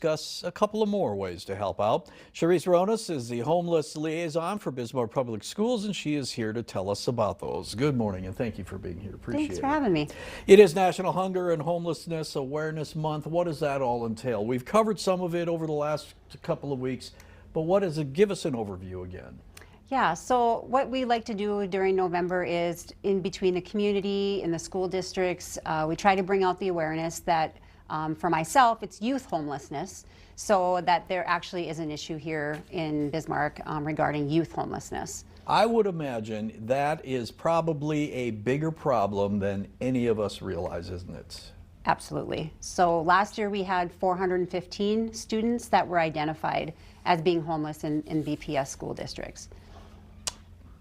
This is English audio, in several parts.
Discuss a couple of more ways to help out. Charisse Ronas is the homeless liaison for Bismarck Public Schools, and she is here to tell us about those. Good morning, and thank you for being here. Appreciate it. Thanks for having me. It is National Hunger and Homelessness Awareness Month. What does that all entail? We've covered some of it over the last couple of weeks, but what is it? Give us an overview again. Yeah, so what we like to do during November is in between the community and the school districts, we try to bring out the awareness that for myself, it's youth homelessness, so that there actually is an issue here in Bismarck regarding youth homelessness. I would imagine that is probably a bigger problem than any of us realize, isn't it? Absolutely. So last year we had 415 students that were identified as being homeless in BPS school districts.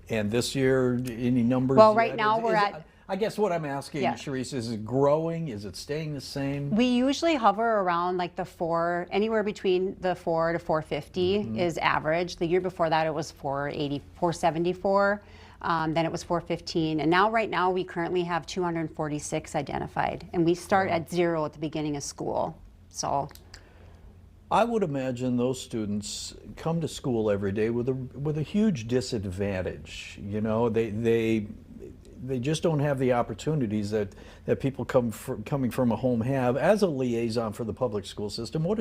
And this year, any numbers? Well, right now we're at... I guess what I'm asking, yeah. Charisse, is it growing? Is it staying the same? We usually hover around like the anywhere between the 4 to 450 is average. The year before that it was 480, 474. Then it was 415. And now, right now, we currently have 246 identified. And we start at 0 at the beginning of school. So I would imagine those students come to school every day with a huge disadvantage. You know, they just don't have the opportunities that people coming from a home have. As a liaison for the public school system, what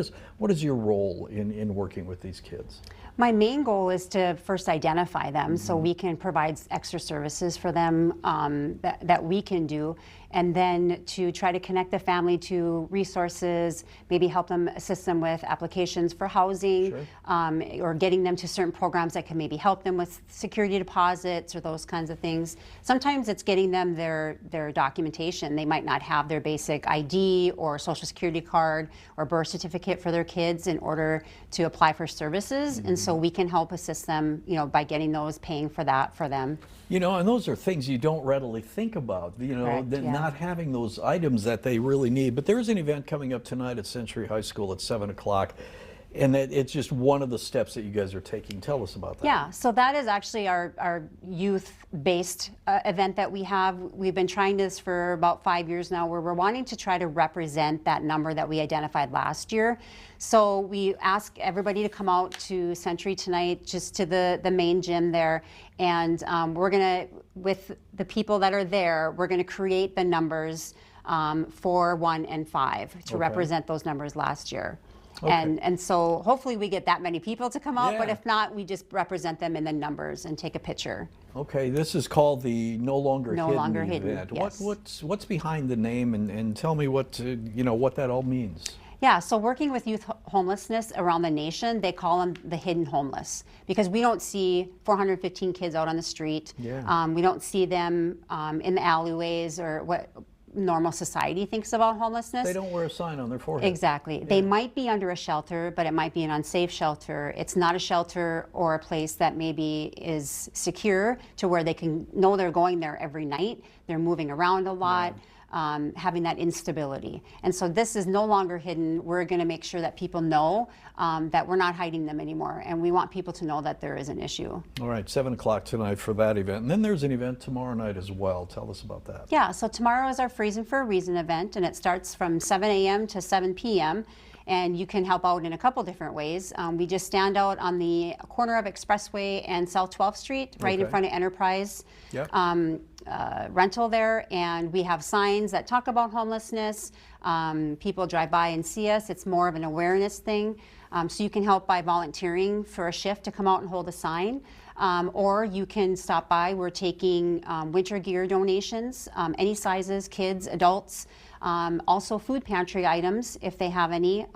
is your role in working with these kids? My main goal is to first identify them so we can provide extra services for them that we can do, and then to try to connect the family to resources, maybe help them, assist them with applications for housing, sure. Or getting them to certain programs that can maybe help them with security deposits or those kinds of things. Sometimes it's getting them their documentation. They might not have their basic ID or social security card or birth certificate for their kids in order to apply for services. And so we can help assist them, you know, by getting those, paying for that for them. You know, and those are things you don't readily think about, you know, Correct, yeah. Not having those items that they really need. But there's an event coming up tonight at Century High School at 7 o'clock. And it's just one of the steps that you guys are taking. Tell us about that. Yeah, so that is actually our youth-based event that we have. We've been trying this for about 5 years now, where we're wanting to try to represent that number that we identified last year. So we ask everybody to come out to Century tonight, just to the main gym there. And we're going to, with the people that are there, we're going to create the numbers 4, 1, and 5 to represent those numbers last year. Okay. And so hopefully we get that many people to come out, yeah. But if not, we just represent them in the numbers and take a picture. Okay, this is called the No Longer Hidden event. Yes. What's behind the name, and tell me what that all means. Yeah, so working with youth homelessness around the nation, they call them the hidden homeless, because we don't see 415 kids out on the street. Yeah. We don't see them in the alleyways or what normal society thinks about homelessness. They don't wear a sign on their forehead. Exactly. Yeah. They might be under a shelter, but it might be an unsafe shelter. It's not a shelter or a place that maybe is secure to where they can know they're going there every night. They're moving around a lot. Yeah. Having that instability. And so this is no longer hidden. We're going to make sure that people know that we're not hiding them anymore. And we want people to know that there is an issue. All right, 7 o'clock tonight for that event. And then there's an event tomorrow night as well. Tell us about that. Yeah, so tomorrow is our Freezin for a Reason event, and it starts from 7 a.m. to 7 p.m. And you can help out in a couple different ways. We just stand out on the corner of Expressway and South 12th Street, right in front of Enterprise. Yep. Rental there, and we have signs that talk about homelessness. People drive by and see us. It's more of an awareness thing. So you can help by volunteering for a shift to come out and hold a sign. Or you can stop by. We're taking winter gear donations, any sizes, kids, adults. Also food pantry items if they have any.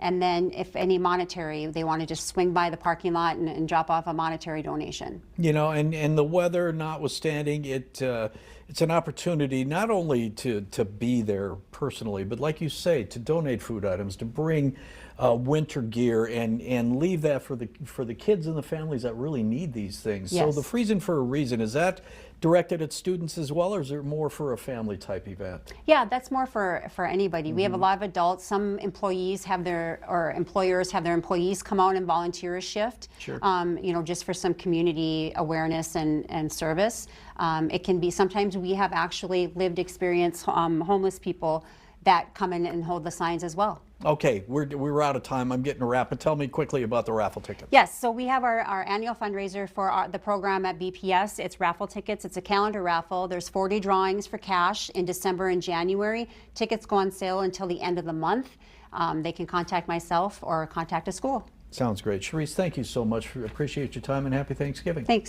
And then if any monetary, they want to just swing by the parking lot and drop off a monetary donation. You know, and the weather notwithstanding, it's an opportunity not only to be there personally, but like you say, to donate food items, to bring winter gear and leave that for the kids and the families that really need these things. Yes. So the Freezin for a Reason, is that directed at students as well, or is it more for a family type event? Yeah, that's more for anybody. We have a lot of adults. Some employees have employers have their employees come out and volunteer a shift. Sure. You know, just for some community awareness and service. It can be, sometimes we have actually lived experience homeless people that come in and hold the signs as well. Okay, we're out of time. I'm getting a wrap, but tell me quickly about the raffle tickets. Yes, so we have our annual fundraiser for the program at BPS. It's raffle tickets. It's a calendar raffle. There's 40 drawings for cash in December and January. Tickets go on sale until the end of the month. They can contact myself or contact a school. Sounds great. Cherise, thank you so much. Appreciate your time and happy Thanksgiving. Thanks.